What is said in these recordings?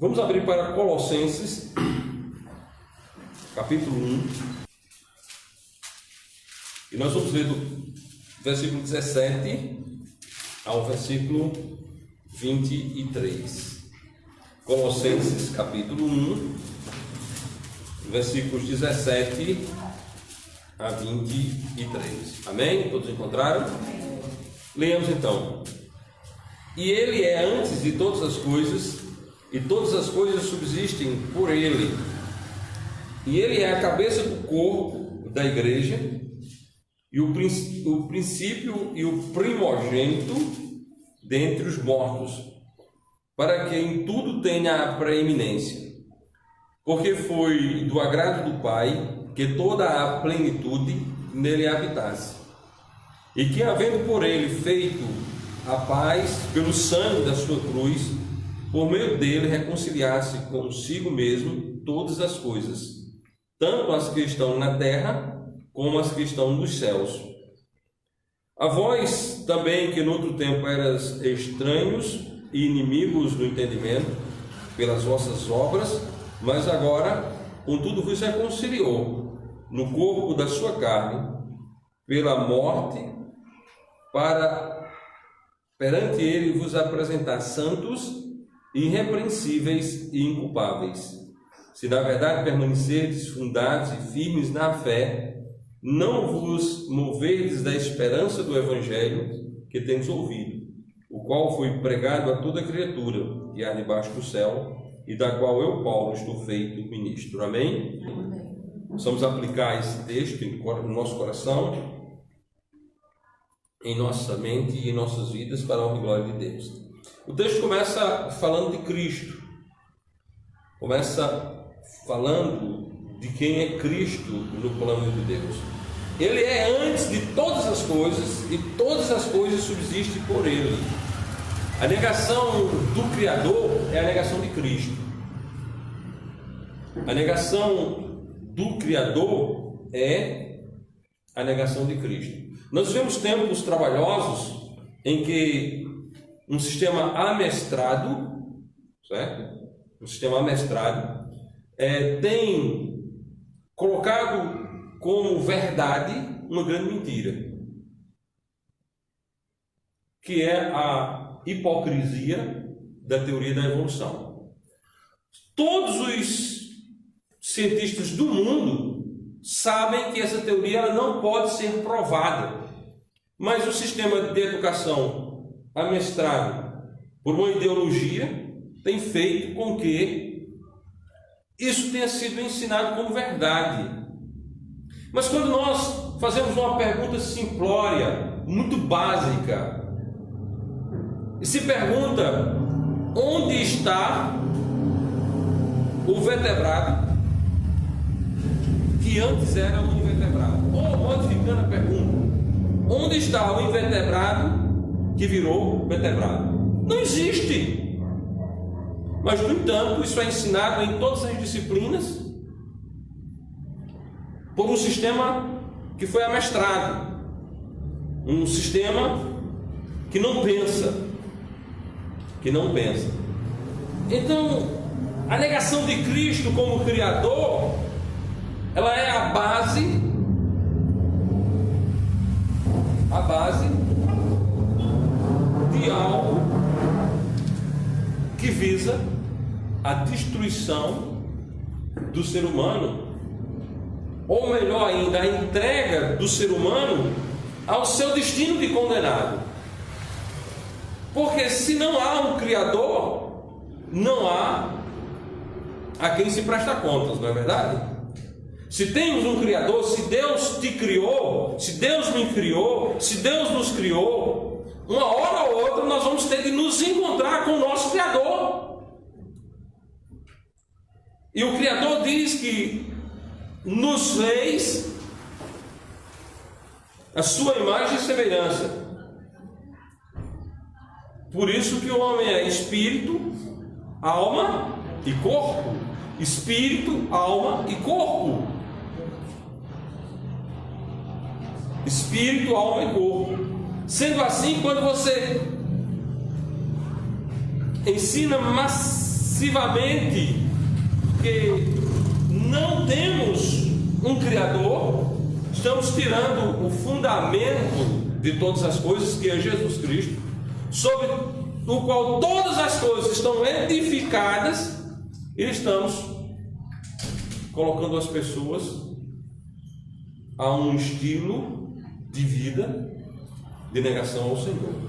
Vamos abrir para Colossenses, capítulo 1. E nós vamos ler do versículo 17 ao versículo 23. Colossenses, capítulo 1, versículos 17 a 23. Amém? Todos encontraram? Amém. Leamos então. E ele é antes de todas as coisas, e todas as coisas subsistem por ele. E ele é a cabeça do corpo da igreja, e o princípio e o primogênito dentre os mortos, para que em tudo tenha a preeminência. Porque foi do agrado do Pai que toda a plenitude nele habitasse, e que, havendo por ele feito a paz pelo sangue da sua cruz, por meio dele reconciliasse consigo mesmo todas as coisas, tanto as que estão na terra como as que estão nos céus. A vós também, que noutro tempo eras estranhos e inimigos do entendimento pelas vossas obras, mas agora, contudo, vos reconciliou no corpo da sua carne, pela morte, para perante ele vos apresentar santos, irrepreensíveis e inculpáveis. Se na verdade permanecerdes fundados e firmes na fé, não vos moverdes da esperança do Evangelho que tendes ouvido, o qual foi pregado a toda criatura que há debaixo do céu, e da qual eu, Paulo, estou feito ministro. Amém? Amém. Vamos aplicar esse texto no nosso coração, em nossa mente e em nossas vidas, para a honra e glória de Deus. O texto começa falando de Cristo, começa falando de quem é Cristo no plano de Deus. Ele é antes de todas as coisas, e todas as coisas subsistem por ele. A negação do Criador é a negação de Cristo. A negação do Criador é a negação de Cristo. Nós vivemos tempos trabalhosos em que um sistema amestrado, certo? Um sistema amestrado tem colocado como verdade uma grande mentira, que é a hipocrisia da teoria da evolução. Todos os cientistas do mundo sabem que essa teoria ela não pode ser provada, mas o sistema de educação amestrado por uma ideologia tem feito com que isso tenha sido ensinado como verdade. Mas quando nós fazemos uma pergunta simplória, muito básica, e se pergunta onde está o vertebrado que antes era um invertebrado, ou modificando a pergunta, onde está o invertebrado que virou vertebrado? Não existe. Mas, no entanto, isso é ensinado em todas as disciplinas por um sistema que foi amestrado, um sistema que não pensa, Então, a negação de Cristo como Criador, ela é a base de algo que visa a destruição do ser humano, ou melhor ainda, a entrega do ser humano ao seu destino de condenado. Porque se não há um Criador, não há a quem se presta contas, não é verdade? Se temos um Criador, se Deus te criou, se Deus me criou, se Deus nos criou, uma hora ou outra nós vamos ter que nos encontrar com o nosso Criador. E o Criador diz que nos fez a sua imagem e semelhança. Por isso que o homem é espírito, alma e corpo. Espírito, alma e corpo. Espírito, alma e corpo. Sendo assim, quando você ensina excessivamente, porque não temos um Criador, estamos tirando o fundamento de todas as coisas, que é Jesus Cristo, sobre o qual todas as coisas estão edificadas, e estamos colocando as pessoas a um estilo de vida de negação ao Senhor.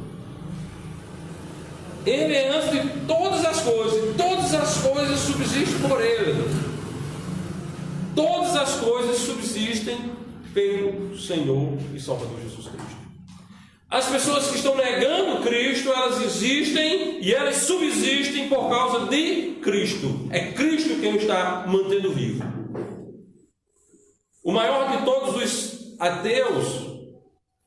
Ele é antes de todas as coisas, e todas as coisas subsistem por Ele. Todas as coisas subsistem pelo Senhor e Salvador Jesus Cristo. As pessoas que estão negando Cristo, elas existem e elas subsistem por causa de Cristo. É Cristo quem o está mantendo vivo. O maior de todos os ateus,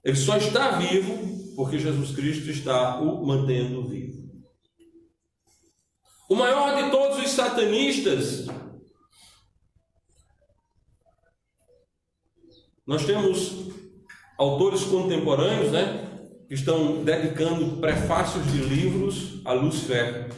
ele só está vivo porque Jesus Cristo está o mantendo vivo. O maior de todos os satanistas, nós temos autores contemporâneos, que estão dedicando prefácios de livros a Lúcifer.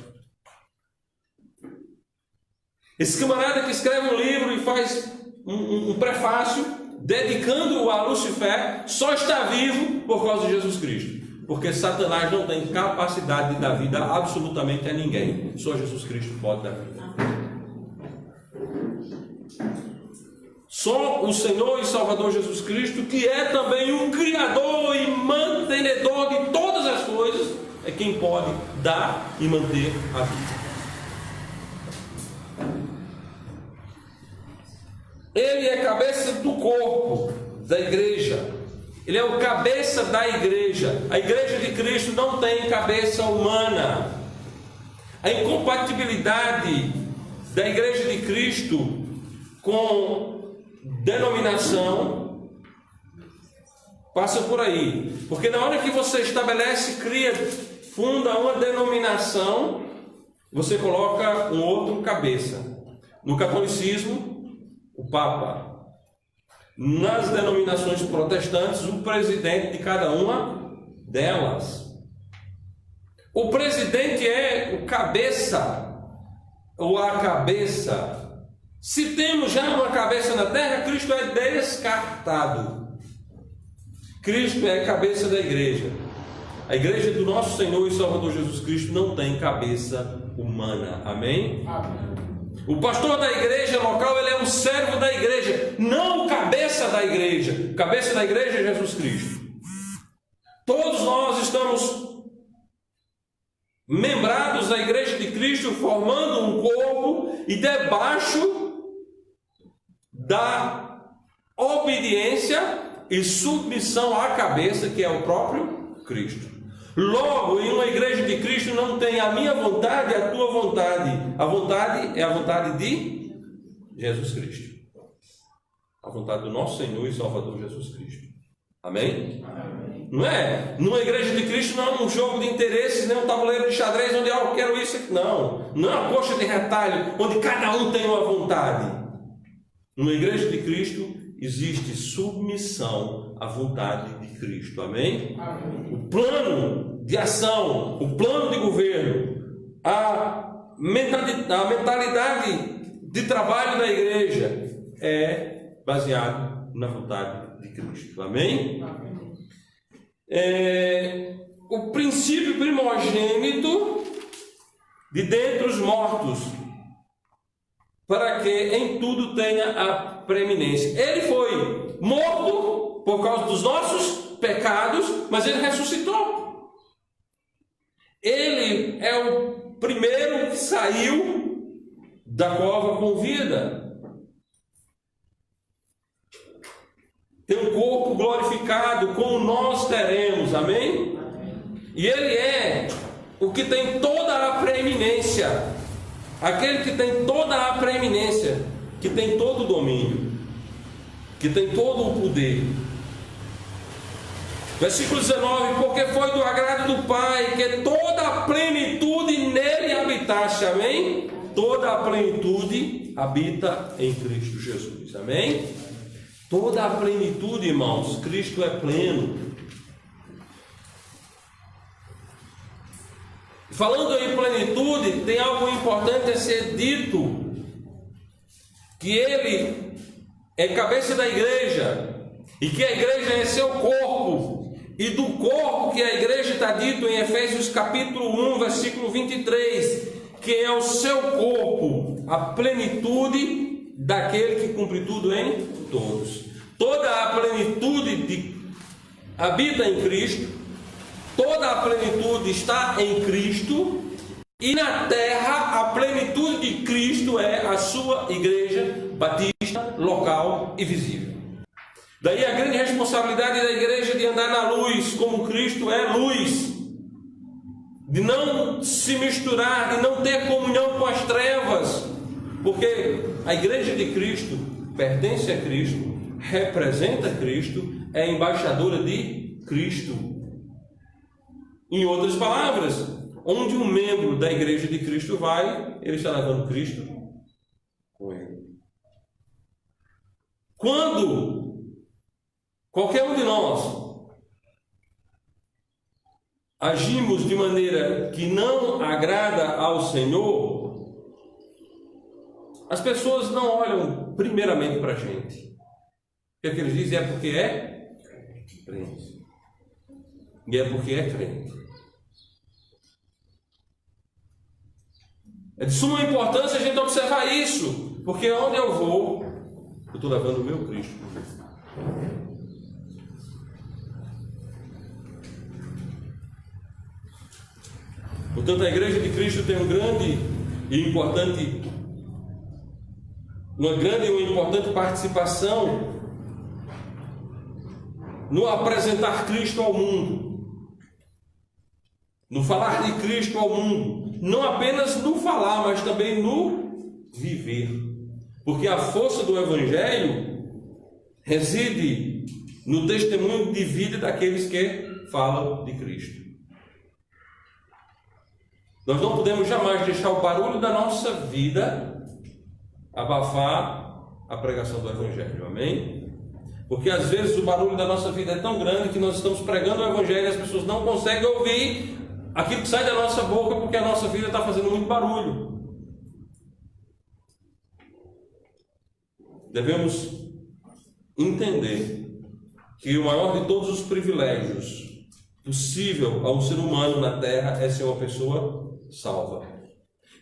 Esse camarada que escreve um livro e faz um prefácio dedicando-o a Lúcifer só está vivo por causa de Jesus Cristo. Porque Satanás não tem capacidade de dar vida absolutamente a ninguém. Só Jesus Cristo pode dar vida. Só o Senhor e Salvador Jesus Cristo, que é também o Criador e mantenedor de todas as coisas, é quem pode dar e manter a vida. Ele é cabeça do corpo, da igreja. Ele é o cabeça da igreja. A igreja de Cristo não tem cabeça humana. A incompatibilidade da igreja de Cristo com denominação passa por aí. Porque na hora que você estabelece, funda uma denominação, você coloca um outro cabeça. No catolicismo, o Papa. Nas denominações protestantes, o presidente de cada uma delas. O presidente é o cabeça, ou a cabeça. Se temos já uma cabeça na terra, Cristo é descartado. Cristo é a cabeça da igreja. A igreja do nosso Senhor e Salvador Jesus Cristo não tem cabeça humana. Amém? Amém. O pastor da igreja local, ele é um servo da igreja, não o cabeça da igreja. O cabeça da igreja é Jesus Cristo. Todos nós estamos membrados da igreja de Cristo, formando um corpo, e debaixo da obediência e submissão à cabeça, que é o próprio Cristo. Logo, em uma igreja de Cristo não tem a minha vontade e a tua vontade. A vontade é a vontade de Jesus Cristo. A vontade do nosso Senhor e Salvador Jesus Cristo. Amém? Amém. Não é? Numa igreja de Cristo não é um jogo de interesses, nem um tabuleiro de xadrez onde eu quero isso aqui. Não. Não é uma coxa de retalho onde cada um tem uma vontade. Numa igreja de Cristo existe submissão à vontade de Cristo. Amém? Amém. O plano de ação, o plano de governo, a mentalidade de trabalho da igreja é baseado na vontade de Cristo. Amém? Amém. O princípio primogênito de dentre os mortos, para que em tudo tenha a preeminência. Ele foi morto por causa dos nossos pecados, mas ele ressuscitou. Ele é o primeiro que saiu da cova com vida. Tem um corpo glorificado, como nós teremos. Amém? E ele é o que tem toda a preeminência. Aquele que tem toda a preeminência, que tem todo o domínio, que tem todo o poder. Versículo 19: porque foi do agrado do Pai que toda a plenitude nele habitasse. Amém? Toda a plenitude habita em Cristo Jesus. Amém? Toda a plenitude, irmãos. Cristo é pleno. Falando em plenitude, tem algo importante a ser dito, que ele é cabeça da igreja, e que a igreja é seu corpo, e do corpo que a igreja está dito em Efésios capítulo 1, versículo 23, que é o seu corpo, a plenitude daquele que cumpre tudo em todos. Toda a plenitude habita em Cristo, toda a plenitude está em Cristo, e na terra a plenitude de Cristo é a sua igreja batista, local e visível. Daí a grande responsabilidade da igreja de andar na luz, como Cristo é luz, de não se misturar, de não ter comunhão com as trevas, porque a igreja de Cristo pertence a Cristo, representa Cristo, é embaixadora de Cristo. Em outras palavras, onde um membro da igreja de Cristo vai, ele está levando Cristo com ele. Quando qualquer um de nós agimos de maneira que não agrada ao Senhor, as pessoas não olham primeiramente para a gente. O que eles dizem é porque é crente. E é porque é crente. É de suma importância a gente observar isso, porque onde eu vou, eu estou levando o meu Cristo. Portanto, a igreja de Cristo tem uma grande e importante participação no apresentar Cristo ao mundo, no falar de Cristo ao mundo, não apenas no falar, mas também no viver, porque a força do Evangelho reside no testemunho de vida daqueles que falam de Cristo. Nós não podemos jamais deixar o barulho da nossa vida abafar a pregação do Evangelho, amém? Porque às vezes o barulho da nossa vida é tão grande que nós estamos pregando o Evangelho e as pessoas não conseguem ouvir aquilo que sai da nossa boca, porque a nossa vida está fazendo muito barulho. Devemos entender que o maior de todos os privilégios possível a um ser humano na terra é ser uma pessoa salva.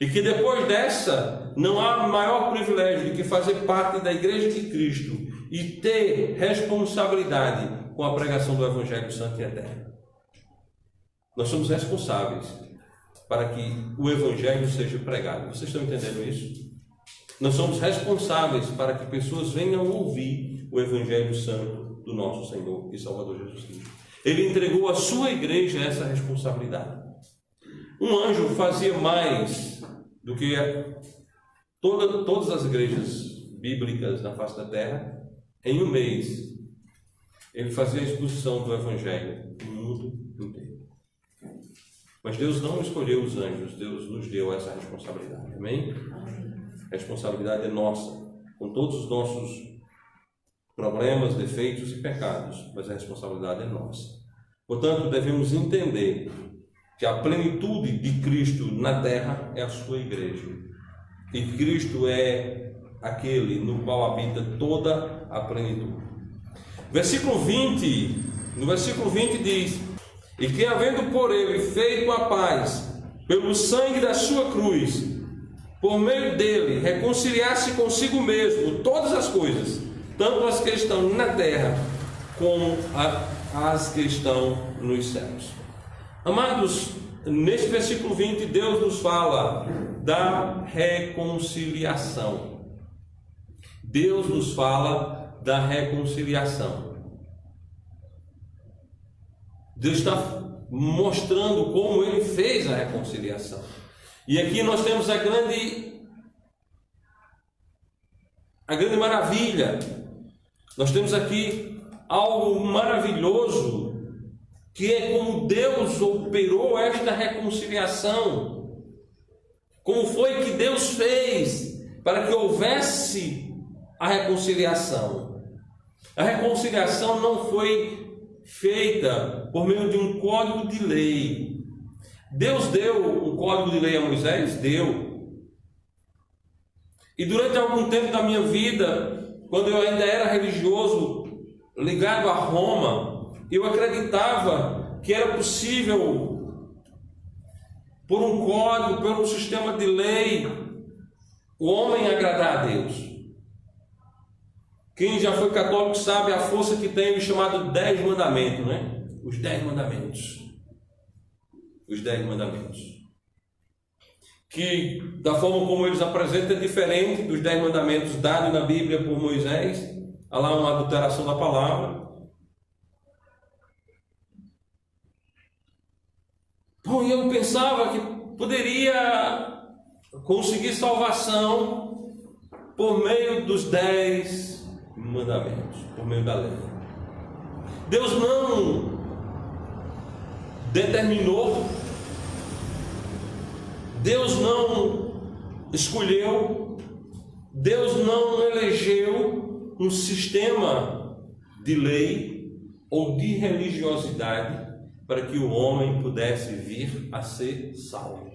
E que depois dessa, não há maior privilégio do que fazer parte da igreja de Cristo e ter responsabilidade com a pregação do Evangelho Santo e Eterno. Nós somos responsáveis para que o Evangelho seja pregado. Vocês estão entendendo isso? Nós somos responsáveis para que pessoas venham ouvir o Evangelho Santo do nosso Senhor e Salvador Jesus Cristo. Ele entregou à sua igreja essa responsabilidade. Um anjo fazia mais do que todas as igrejas bíblicas na face da terra. Em um mês, ele fazia a exposição do Evangelho no mundo inteiro. Mas Deus não escolheu os anjos, Deus nos deu essa responsabilidade, amém? A responsabilidade é nossa, com todos os nossos problemas, defeitos e pecados, mas a responsabilidade é nossa. Portanto, devemos entender que a plenitude de Cristo na terra é a sua igreja, e Cristo é aquele no qual habita toda a plenitude. No versículo 20 diz: e que havendo por ele feito a paz pelo sangue da sua cruz, por meio dele reconciliasse consigo mesmo todas as coisas, tanto as que estão na terra como as que estão nos céus. Amados, neste versículo 20, Deus nos fala da reconciliação. Deus nos fala da reconciliação. Deus está mostrando como Ele fez a reconciliação. E aqui nós temos a grande maravilha. Nós temos aqui algo maravilhoso, que é como Deus operou esta reconciliação. Como foi que Deus fez para que houvesse a reconciliação? A reconciliação não foi feita por meio de um código de lei. Deus deu um código de lei a Moisés? Deu. E durante algum tempo da minha vida, quando eu ainda era religioso, ligado a Roma, eu acreditava que era possível, por um código, por um sistema de lei, o homem agradar a Deus. Quem já foi católico sabe a força que tem o chamado 10 mandamentos, né? Os 10 mandamentos. Os 10 mandamentos. Que, da forma como eles apresentam, é diferente dos 10 mandamentos dados na Bíblia por Moisés. Há lá uma adulteração da palavra. Bom, eu pensava que poderia conseguir salvação por meio dos 10 mandamentos, por meio da lei. Deus não determinou, Deus não escolheu, Deus não elegeu um sistema de lei ou de religiosidade para que o homem pudesse vir a ser salvo.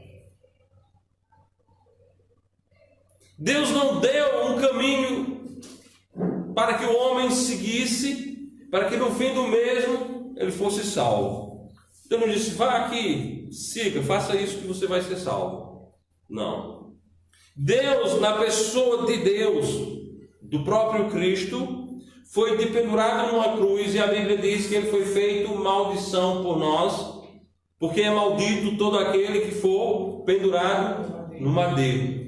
Deus não deu um caminho para que o homem seguisse, para que no fim do mesmo ele fosse salvo. Deus não disse, vá aqui, siga, faça isso que você vai ser salvo. Não. Deus, na pessoa de Deus, do próprio Cristo, foi dependurado numa cruz, e a Bíblia diz que ele foi feito maldição por nós, porque é maldito todo aquele que for pendurado no madeiro.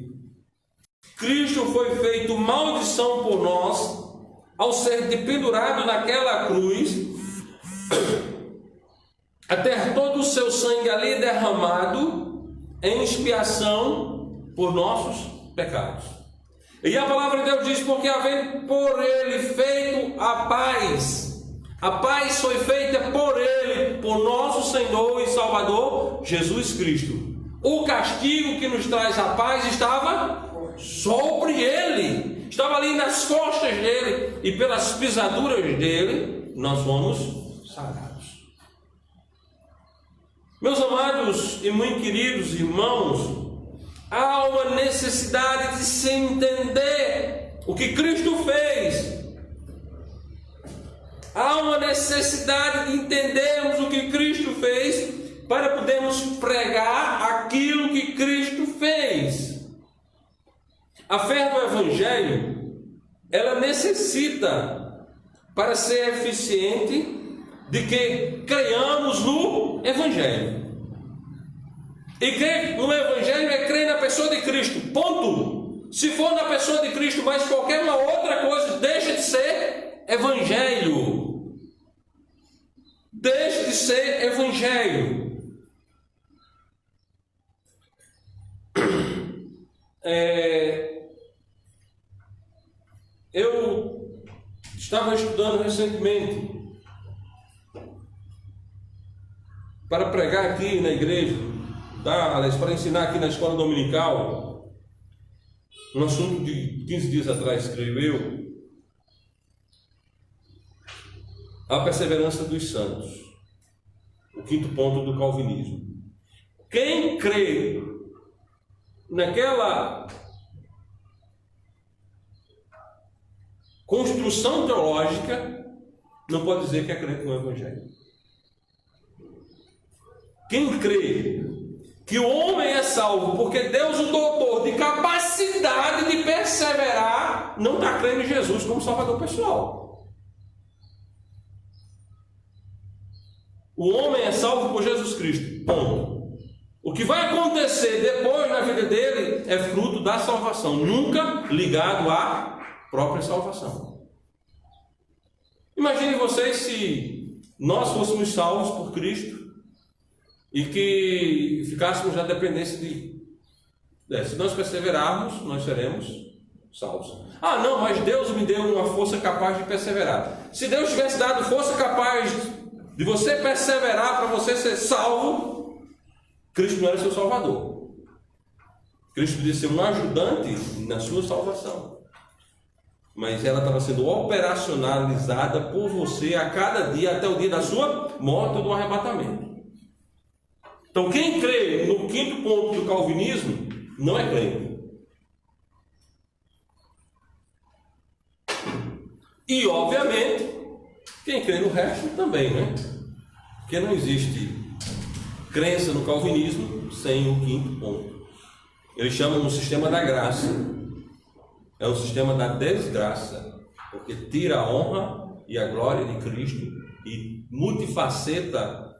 Cristo foi feito maldição por nós, ao ser dependurado naquela cruz, a ter todo o seu sangue ali derramado em expiação por nossos pecados. E a palavra de Deus diz, porque havendo por ele feito a paz foi feita por ele, por nosso Senhor e Salvador Jesus Cristo. O castigo que nos traz a paz estava sobre ele, estava ali nas costas dele, e pelas pisaduras dele nós fomos sarados. Meus amados e muito queridos irmãos, há uma necessidade de se entender o que Cristo fez. Há uma necessidade de entendermos o que Cristo fez para podermos pregar aquilo que Cristo fez. A fé do Evangelho, ela necessita, para ser eficiente, de que creiamos no Evangelho. E crer no Evangelho é crer na pessoa de Cristo, ponto. Se for na pessoa de Cristo, mas qualquer uma outra coisa, deixa de ser Evangelho. Deixa de ser Evangelho. Eu estava estudando recentemente para pregar aqui na igreja, para ensinar aqui na escola dominical, um assunto de 15 dias atrás escreveu, a perseverança dos santos, o quinto ponto do calvinismo. Quem crê naquela construção teológica não pode dizer que é crente no Evangelho. Quem crê que o homem é salvo porque Deus o dotou de capacidade de perseverar, não está crendo em Jesus como Salvador pessoal. O homem é salvo por Jesus Cristo, ponto. O que vai acontecer depois na vida dele é fruto da salvação, nunca ligado à própria salvação. Imagine vocês se nós fôssemos salvos por Cristo e que ficássemos na dependência de... se nós perseverarmos, nós seremos salvos. Ah, não, mas Deus me deu uma força capaz de perseverar. Se Deus tivesse dado força capaz de você perseverar para você ser salvo, Cristo não era seu Salvador. Cristo podia ser um ajudante na sua salvação, mas ela estava sendo operacionalizada por você a cada dia, até o dia da sua morte ou do arrebatamento. Então, quem crê no quinto ponto do calvinismo não é crente. E, obviamente, quem crê no resto também, né? Porque não existe crença no calvinismo sem o quinto ponto. Eles chamam um sistema da graça. É um sistema da desgraça, porque tira a honra e a glória de Cristo e multifaceta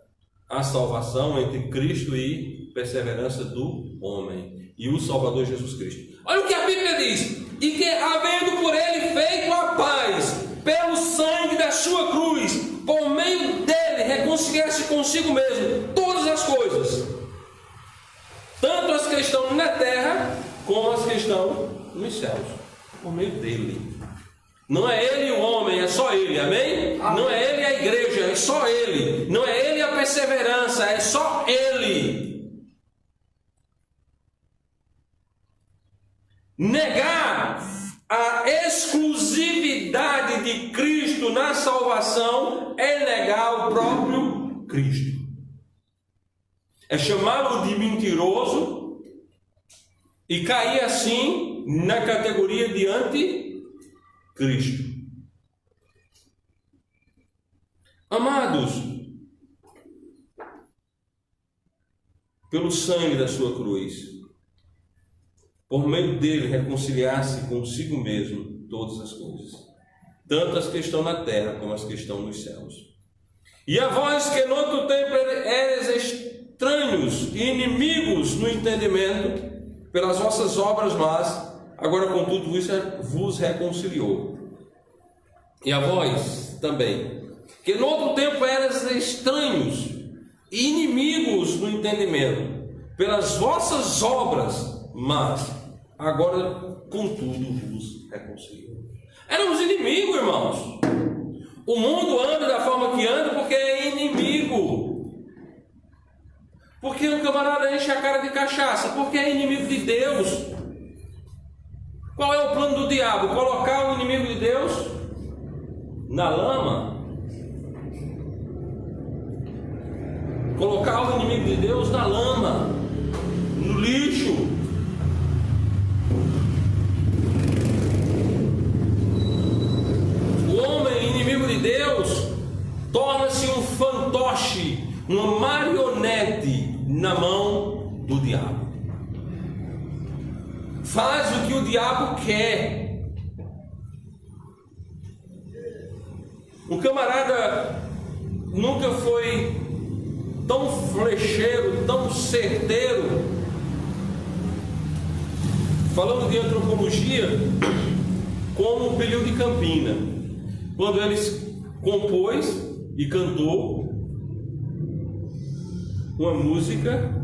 a salvação entre Cristo e perseverança do homem e o Salvador Jesus Cristo. Olha o que a Bíblia diz: e que, havendo por ele feito a paz pelo sangue da sua cruz, por meio dele reconciliar-se consigo mesmo todas as coisas, tanto as que estão na terra como as que estão nos céus, por meio dele. Não é ele o homem, é só ele, amém? Não é ele a igreja, é só ele. Não é ele a perseverança, é só ele. Negar a exclusividade de Cristo na salvação é negar o próprio Cristo. É chamá-lo de mentiroso e cair assim na categoria de anticristo. Amados, pelo sangue da sua cruz, por meio dele reconciliar-se consigo mesmo todas as coisas, tanto as que estão na terra como as que estão nos céus. E a vós que no outro tempo eres estranhos e inimigos no entendimento, pelas vossas obras más, agora com tudo isso vos reconciliou. E a vós também, que no outro tempo eras estranhos e inimigos no entendimento, pelas vossas obras, mas agora com tudo vos reconciliou. Éramos inimigos, irmãos. O mundo anda da forma que anda porque é inimigo. Porque o camarada enche a cara de cachaça, porque é inimigo de Deus. Qual é o plano do diabo? Colocar o inimigo de Deus na lama. Colocar o inimigo de Deus na lama, no lixo. O homem inimigo de Deus torna-se um fantoche, uma marionete na mão do diabo. Faz o que o diabo quer. Um camarada nunca foi tão flecheiro, tão certeiro, falando de antropologia, como o Pelil de Campina, quando ele compôs e cantou uma música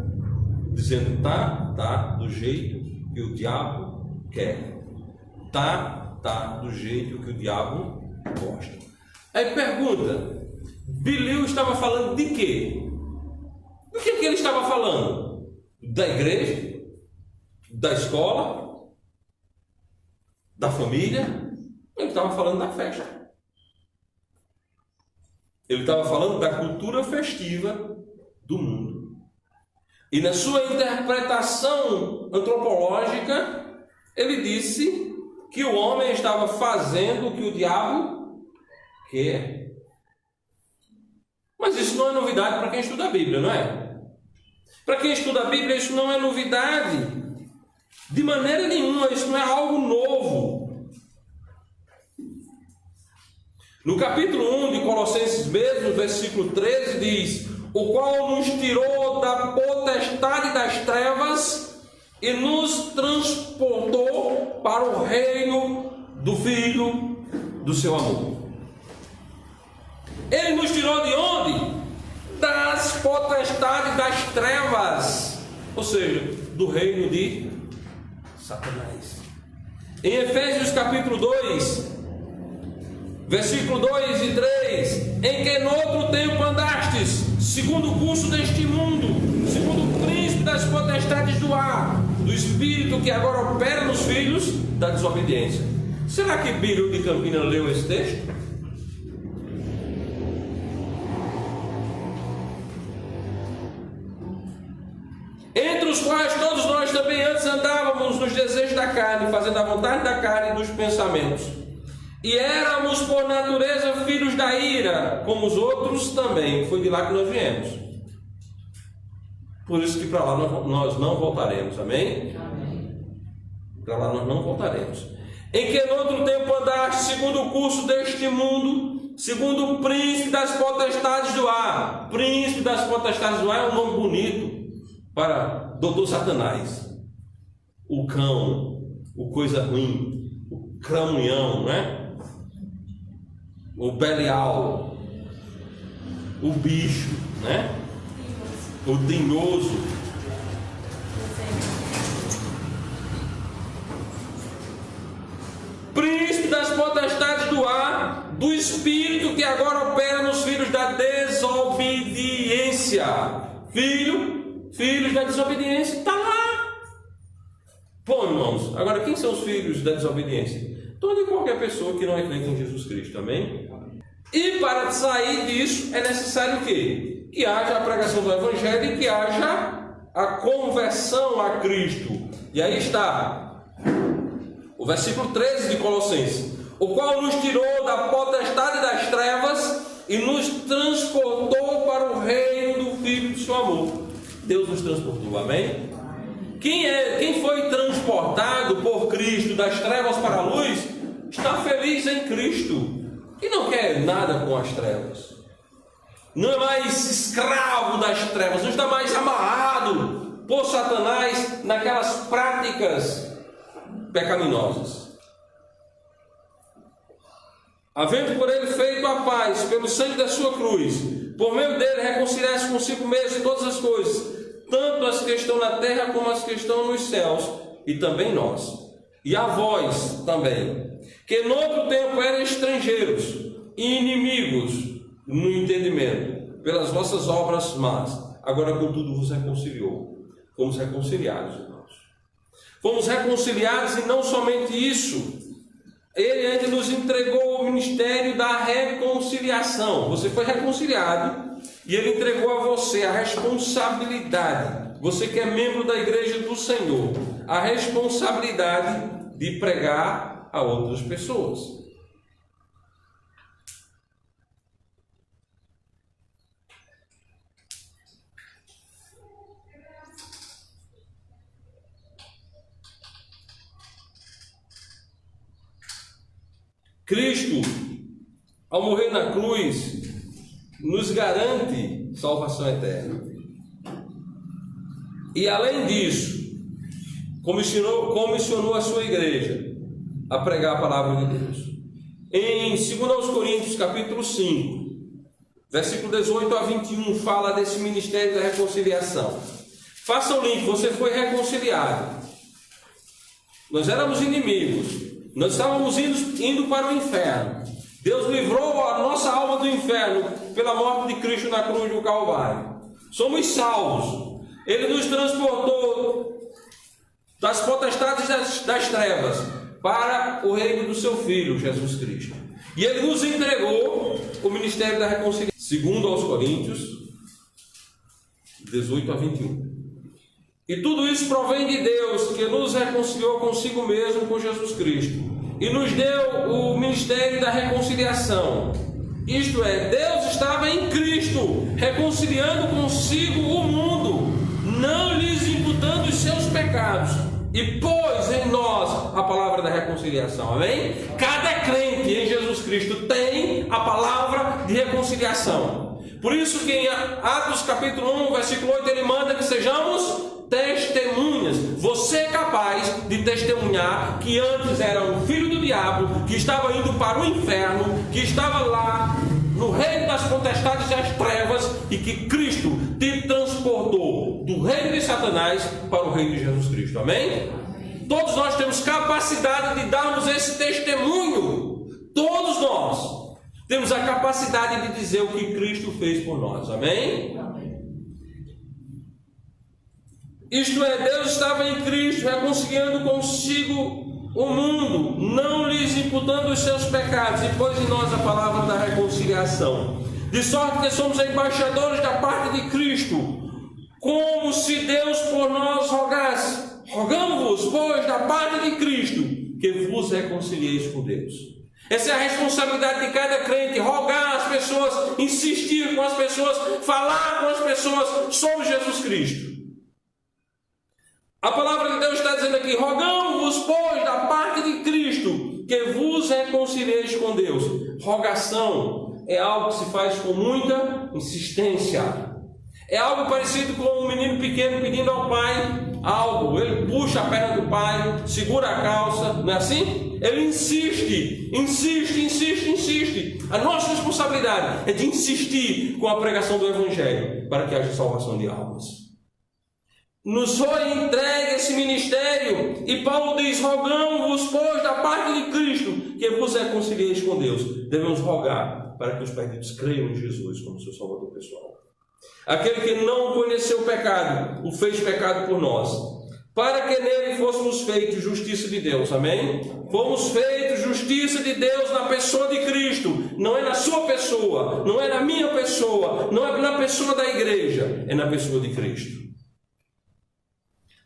dizendo tá do jeito que o diabo quer, tá do jeito que o diabo gosta. Aí pergunta, Pelil estava falando de quê? Do que ele estava falando? Da igreja? Da escola? Da família? Ele estava falando da festa. Ele estava falando da cultura festiva do mundo. E na sua interpretação antropológica, ele disse que o homem estava fazendo o que o diabo quer. Mas isso não é novidade para quem estuda a Bíblia, não é? Para quem estuda a Bíblia, isso não é novidade. De maneira nenhuma, isso não é algo novo. No capítulo 1 de Colossenses mesmo, versículo 13, diz: o qual nos tirou da potestade das trevas e nos transportou para o reino do Filho do seu amor. Ele nos tirou de onde? Das potestades das trevas, ou seja, do reino de Satanás. Em Efésios capítulo 2, versículo 2 e 3, em que no outro tempo andastes, segundo o curso deste mundo, segundo o príncipe das potestades do ar, do espírito que agora opera nos filhos da desobediência. Será que Pelil de Campina leu esse texto? andávamos nos desejos da carne, fazendo a vontade da carne e dos pensamentos. E éramos por natureza filhos da ira, como os outros também. Foi de lá que nós viemos. Por isso que para lá nós não voltaremos. Amém? Para lá nós não voltaremos. Em que no outro tempo andaste segundo o curso deste mundo, segundo o príncipe das potestades do ar. Príncipe das potestades do ar é um nome bonito para doutor Satanás. O cão, o coisa ruim, o cramunhão, né? O Belial, o bicho, né? O tinhoso. Príncipe das potestades do ar, do espírito que agora opera nos filhos da desobediência. Filhos da desobediência, está lá. Bom, irmãos, agora quem são os filhos da desobediência? Toda e qualquer pessoa que não é crente em Jesus Cristo, amém? E para sair disso é necessário o quê? Que haja a pregação do Evangelho e que haja a conversão a Cristo. E aí está o versículo 13 de Colossenses: o qual nos tirou da potestade das trevas e nos transportou para o reino do Filho do seu amor. Deus nos transportou, amém? Quem foi transportado por Cristo das trevas para a luz, está feliz em Cristo e não quer nada com as trevas. Não é mais escravo das trevas, não está mais amarrado por Satanás naquelas práticas pecaminosas. Havendo por ele feito a paz pelo sangue da sua cruz, por meio dele reconciliar-se consigo mesmo em todas as coisas, tanto as que estão na terra como as que estão nos céus, e também nós, e a vós também, que no outro tempo eram estrangeiros e inimigos no entendimento, pelas vossas obras más, agora contudo vos reconciliou. Fomos reconciliados, irmãos. Fomos reconciliados, e não somente isso, ele ainda nos entregou o ministério da reconciliação. Você foi reconciliado e ele entregou a você a responsabilidade. Você que é membro da igreja do Senhor, a responsabilidade de pregar a outras pessoas. Cristo, ao morrer na cruz, nos garante salvação eterna. E além disso, comissionou a sua igreja a pregar a palavra de Deus. Em 2 Coríntios capítulo 5, versículo 18 a 21, fala desse ministério da reconciliação. Faça o link, você foi reconciliado. Nós éramos inimigos. Nós estávamos indo para o inferno. Deus livrou a nossa alma do inferno pela morte de Cristo na cruz do Calvário. Somos salvos. Ele nos transportou das potestades das trevas para o reino do seu Filho, Jesus Cristo. E Ele nos entregou o ministério da reconciliação. 2 Coríntios 18 a 21. E tudo isso provém de Deus, que nos reconciliou consigo mesmo com Jesus Cristo e nos deu o ministério da reconciliação. Isto é, Deus estava em Cristo, reconciliando consigo o mundo, não lhes imputando os seus pecados, e pôs em nós a palavra da reconciliação. Amém? Cada crente em Jesus Cristo tem a palavra de reconciliação. Por isso que em Atos capítulo 1, versículo 8, ele manda que sejamos testemunhas. Você é capaz de testemunhar que antes era um filho do diabo, que estava indo para o inferno, que estava lá no reino das potestades das trevas, e que Cristo te transportou do reino de Satanás para o reino de Jesus Cristo. Amém? Todos nós temos capacidade de darmos esse testemunho. Todos nós temos a capacidade de dizer o que Cristo fez por nós. Amém? Isto é, Deus estava em Cristo, reconciliando consigo o mundo, não lhes imputando os seus pecados, e pôs em nós a palavra da reconciliação. De sorte que somos embaixadores da parte de Cristo, como se Deus por nós Rogamos-vos, pois, da parte de Cristo, que vos reconcilieis com Deus. Essa é a responsabilidade de cada crente, rogar às pessoas, insistir com as pessoas, falar com as pessoas sobre Jesus Cristo. A palavra de Deus está dizendo aqui: rogamos-vos, pois, da parte de Cristo, que vos reconcilieis com Deus. Rogação é algo que se faz com muita insistência. É algo parecido com um menino pequeno pedindo ao pai algo. Ele puxa a perna do pai, segura a calça, não é assim? Ele insiste. A nossa responsabilidade é de insistir com a pregação do Evangelho para que haja salvação de almas. Nos foi entregue esse ministério, e Paulo diz: rogamos-vos, pois, da parte de Cristo, que vos reconcilieis com Deus. Devemos rogar para que os perdidos creiam em Jesus como seu Salvador pessoal. Aquele que não conheceu o pecado, o fez pecado por nós, para que nele fôssemos feitos justiça de Deus. Amém? Fomos feitos justiça de Deus na pessoa de Cristo. Não é na sua pessoa, não é na minha pessoa, não é na pessoa da igreja, é na pessoa de Cristo.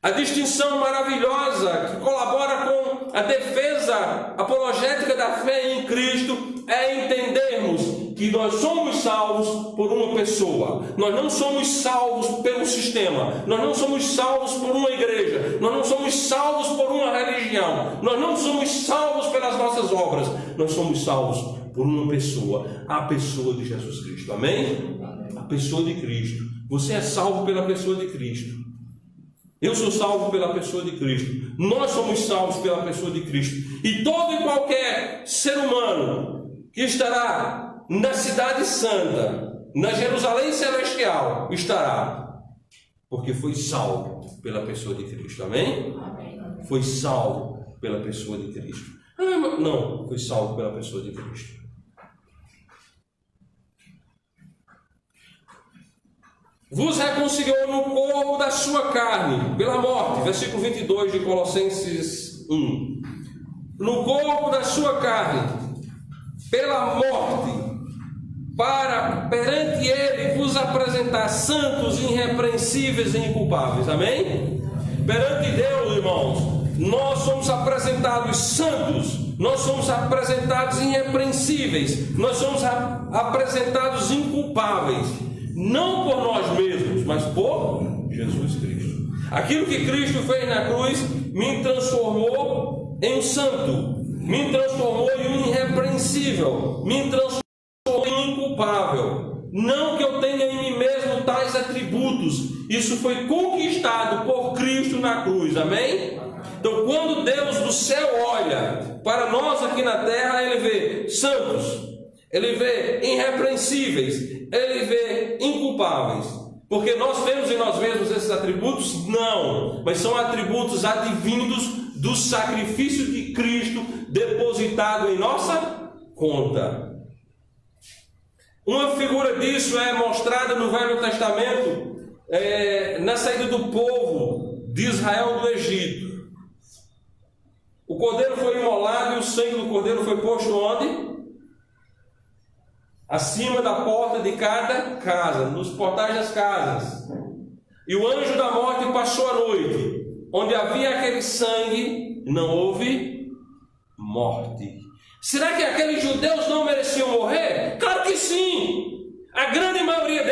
A distinção maravilhosa que colabora com a defesa apologética da fé em Cristo é entendermos que nós somos salvos por uma pessoa. Nós não somos salvos pelo sistema. Nós não somos salvos por uma igreja. Nós não somos salvos por uma religião. Nós não somos salvos pelas nossas obras. Nós somos salvos por uma pessoa, a pessoa de Jesus Cristo. Amém? A pessoa de Cristo. Você é salvo pela pessoa de Cristo. Eu sou salvo pela pessoa de Cristo. Nós somos salvos pela pessoa de Cristo. E todo e qualquer ser humano que estará na cidade santa, na Jerusalém celestial, estará, porque foi salvo pela pessoa de Cristo. Amém? Foi salvo pela pessoa de Cristo. Não, foi salvo pela pessoa de Cristo. Vos reconciliou no corpo da sua carne, pela morte, versículo 22 de Colossenses 1. No corpo da sua carne, pela morte, para perante ele vos apresentar santos, irrepreensíveis e inculpáveis. Amém? Perante Deus, irmãos, nós somos apresentados santos, nós somos apresentados irrepreensíveis, nós somos apresentados inculpáveis. Não por nós mesmos, mas por Jesus Cristo. Aquilo que Cristo fez na cruz me transformou em um santo, me transformou em um irrepreensível, me transformou em um inculpável. Não que eu tenha em mim mesmo tais atributos, isso foi conquistado por Cristo na cruz. Amém? Então, quando Deus do céu olha para nós aqui na terra, Ele vê santos, Ele vê irrepreensíveis, Ele vê inculpáveis. Porque nós temos em nós mesmos esses atributos? Não, mas são atributos advindos do sacrifício de Cristo depositado em nossa conta. Uma figura disso é mostrada no Velho Testamento, na saída do povo de Israel do Egito. O cordeiro foi imolado e o sangue do cordeiro foi posto onde? Acima da porta de cada casa, nos portais das casas. E o anjo da morte passou a noite. Onde havia aquele sangue, não houve morte. Será que aqueles judeus não mereciam morrer? Claro que sim. A grande maioria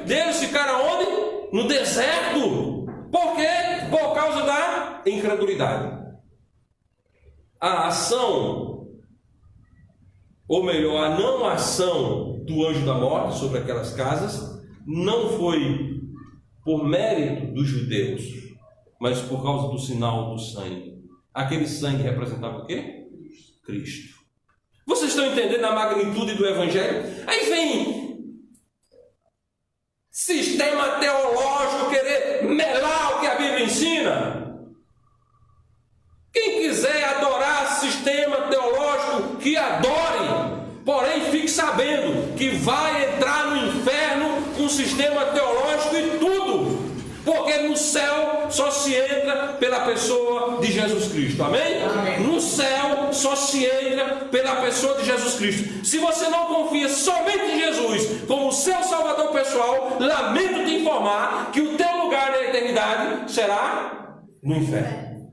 deles ficaram onde? No deserto. Por quê? Por causa da incredulidade. A ação, ou melhor, a não ação do anjo da morte sobre aquelas casas não foi por mérito dos judeus, mas por causa do sinal do sangue. Aquele sangue representava o quê? Cristo. Vocês estão entendendo a magnitude do Evangelho? Aí vem sistema teológico querer melar o que a Bíblia ensina. Quem quiser adorar sistema teológico, que adore. Porém, fique sabendo que vai entrar no inferno um sistema teológico e tudo. Porque no céu só se entra pela pessoa de Jesus Cristo. Amém? Amém? No céu só se entra pela pessoa de Jesus Cristo. Se você não confia somente em Jesus como seu Salvador pessoal, lamento te informar que o teu lugar na eternidade será no inferno.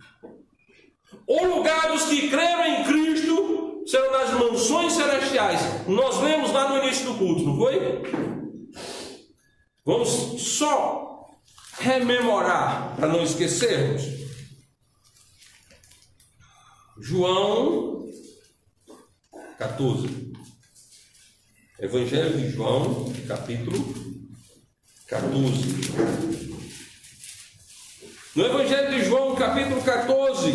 O lugar dos que creram em Cristo serão nas mansões celestiais. Nós lemos lá no início do culto, não foi? Vamos só rememorar, para não esquecermos. João 14. Evangelho de João, capítulo 14. No Evangelho de João, capítulo 14,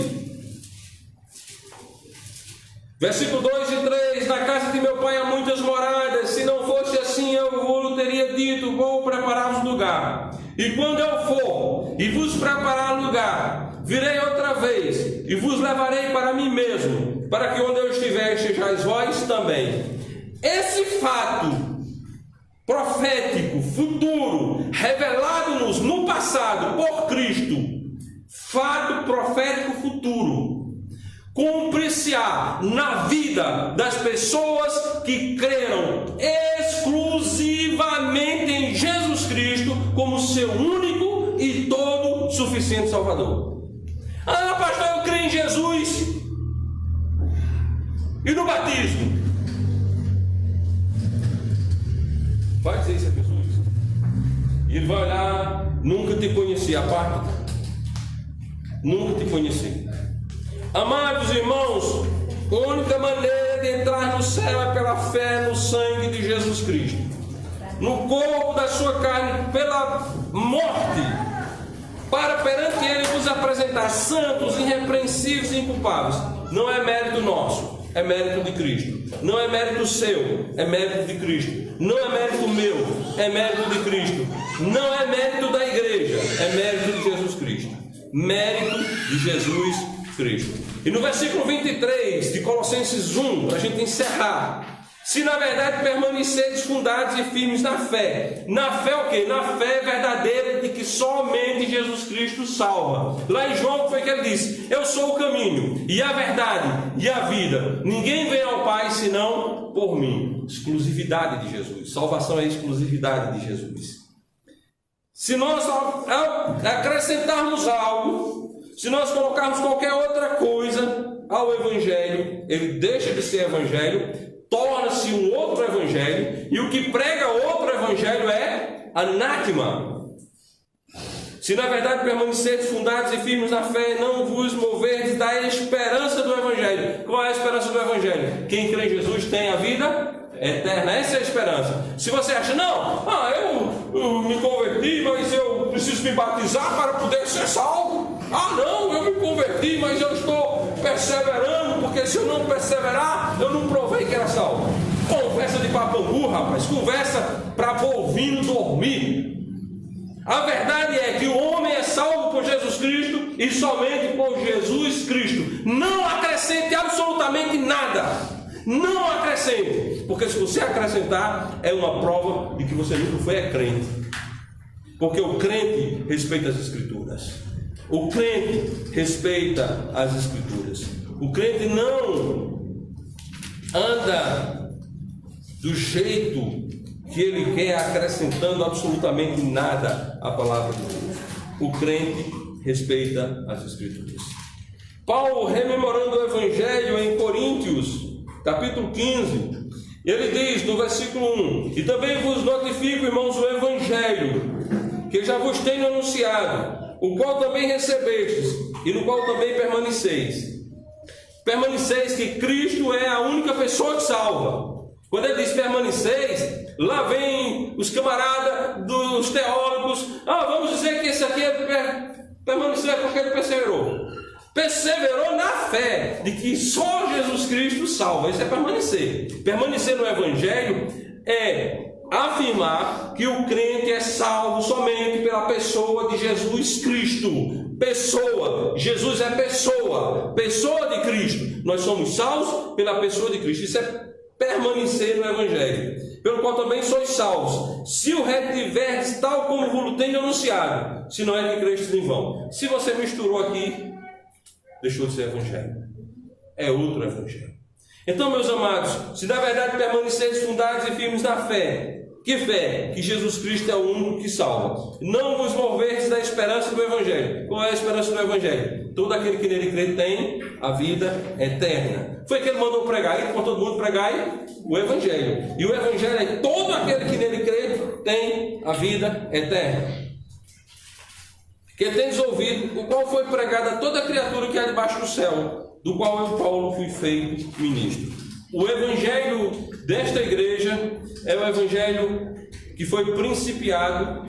versículo 2 e 3: na casa de meu pai há muitas moradas, se não fosse assim eu vos teria dito, vou preparar-vos lugar. E quando eu for e vos preparar lugar, virei outra vez e vos levarei para mim mesmo, para que onde eu estiver estejais vós também. Esse fato profético, futuro, revelado-nos no passado por Cristo, fato profético futuro, cumprir-se-á na vida das pessoas que creram exclusivamente em Jesus Cristo como seu único e todo suficiente Salvador. Ah, pastor, eu creio em Jesus. E no batismo? Vai dizer isso a pessoas. E ele vai olhar: nunca te conheci, aparte. Nunca te conheci. Amados irmãos, a única maneira de entrar no céu é pela fé no sangue de Jesus Cristo, no corpo da sua carne, pela morte, para perante Ele vos apresentar santos, irrepreensíveis e inculpáveis. Não é mérito nosso, é mérito de Cristo. Não é mérito seu, é mérito de Cristo. Não é mérito meu, é mérito de Cristo. Não é mérito da igreja, é mérito de Jesus Cristo. Mérito de Jesus Cristo. E no versículo 23 de Colossenses 1, para a gente encerrar: se na verdade permaneceres fundados e firmes na fé. Na fé o quê? Na fé verdadeira de que somente Jesus Cristo salva. Lá em João foi que ele disse: eu sou o caminho, e a verdade, e a vida. Ninguém vem ao Pai senão por mim. Exclusividade de Jesus. Salvação é exclusividade de Jesus. Se nós acrescentarmos algo, se nós colocarmos qualquer outra coisa ao Evangelho, ele deixa de ser Evangelho, torna-se um outro Evangelho, e o que prega outro Evangelho é anátema. Se na verdade permaneceres fundados e firmes na fé, não vos moverdes da esperança do Evangelho. Qual é a esperança do Evangelho? Quem crê em Jesus tem a vida eterna. Essa é a esperança. Se você acha: não, eu me converti, mas eu preciso me batizar para poder ser salvo. Não, eu me converti, mas eu estou perseverando, porque se eu não perseverar, eu não provei que era salvo. Conversa de papangu, rapaz. Conversa para bovino dormir. A verdade é que o homem é salvo por Jesus Cristo e somente por Jesus Cristo. Não acrescente absolutamente nada. Não acrescente, porque se você acrescentar, é uma prova de que você nunca foi crente. Porque o crente respeita as Escrituras. O crente respeita as Escrituras. O crente não anda do jeito que ele quer, acrescentando absolutamente nada à palavra de Deus. O crente respeita as Escrituras. Paulo, rememorando o Evangelho em Coríntios, capítulo 15, ele diz no versículo 1: e também vos notifico, irmãos, o Evangelho que já vos tenho anunciado, o qual também recebestes e no qual também permaneceis. Permaneceis, que Cristo é a única pessoa que salva. Quando ele diz permaneceis, lá vem os camaradas dos teólogos: vamos dizer que esse aqui permaneceu porque ele perseverou. Perseverou na fé de que só Jesus Cristo salva. Isso é permanecer. Permanecer no Evangelho é afirmar que o crente é salvo somente pela pessoa de Jesus Cristo. Pessoa. Jesus é pessoa. Pessoa de Cristo. Nós somos salvos pela pessoa de Cristo. Isso é permanecer no Evangelho, pelo qual também sois salvos, se o retiverdes tal como vos tenho anunciado, se não é que crestes em vão. Se você misturou aqui, deixou de ser Evangelho, é outro Evangelho. Então, meus amados, se na verdade permaneceres fundados e firmes na fé, Que fé? Que Jesus Cristo é o único que salva. Não vos moverdes da esperança do Evangelho. Qual é a esperança do Evangelho? Todo aquele que nele crê tem a vida eterna. Foi que ele mandou pregar, ele mandou todo mundo pregar o Evangelho. E o Evangelho é todo aquele que nele crê tem a vida eterna. Que tendes ouvido, o qual foi pregado a toda criatura que há debaixo do céu, do qual eu, Paulo, fui feito ministro. O Evangelho desta igreja é o Evangelho que foi principiado,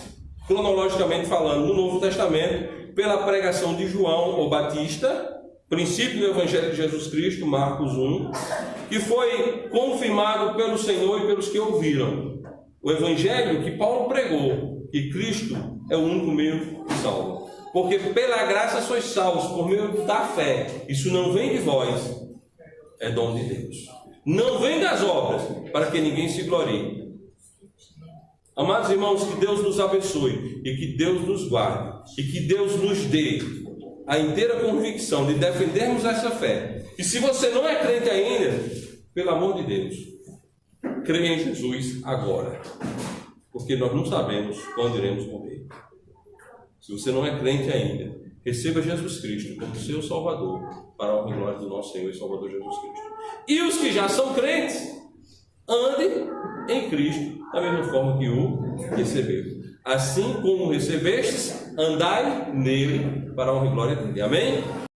cronologicamente falando, no Novo Testamento, pela pregação de João, o Batista, princípio do Evangelho de Jesus Cristo, Marcos 1, que foi confirmado pelo Senhor e pelos que ouviram. O Evangelho que Paulo pregou, que Cristo é o único meio que salva. Porque pela graça sois salvos, por meio da fé. Isso não vem de vós, é dom de Deus. Não vem das obras, para que ninguém se glorie. Amados irmãos, que Deus nos abençoe e que Deus nos guarde e que Deus nos dê a inteira convicção de defendermos essa fé. E se você não é crente ainda, pelo amor de Deus, creia em Jesus agora, porque nós não sabemos quando iremos morrer. Se você não é crente ainda, receba Jesus Cristo como seu Salvador, para a honra e glória do nosso Senhor e Salvador Jesus Cristo. E os que já são crentes, andem em Cristo da mesma forma que o receberam. Assim como recebestes, andai nele para a honra e glória dele. Amém?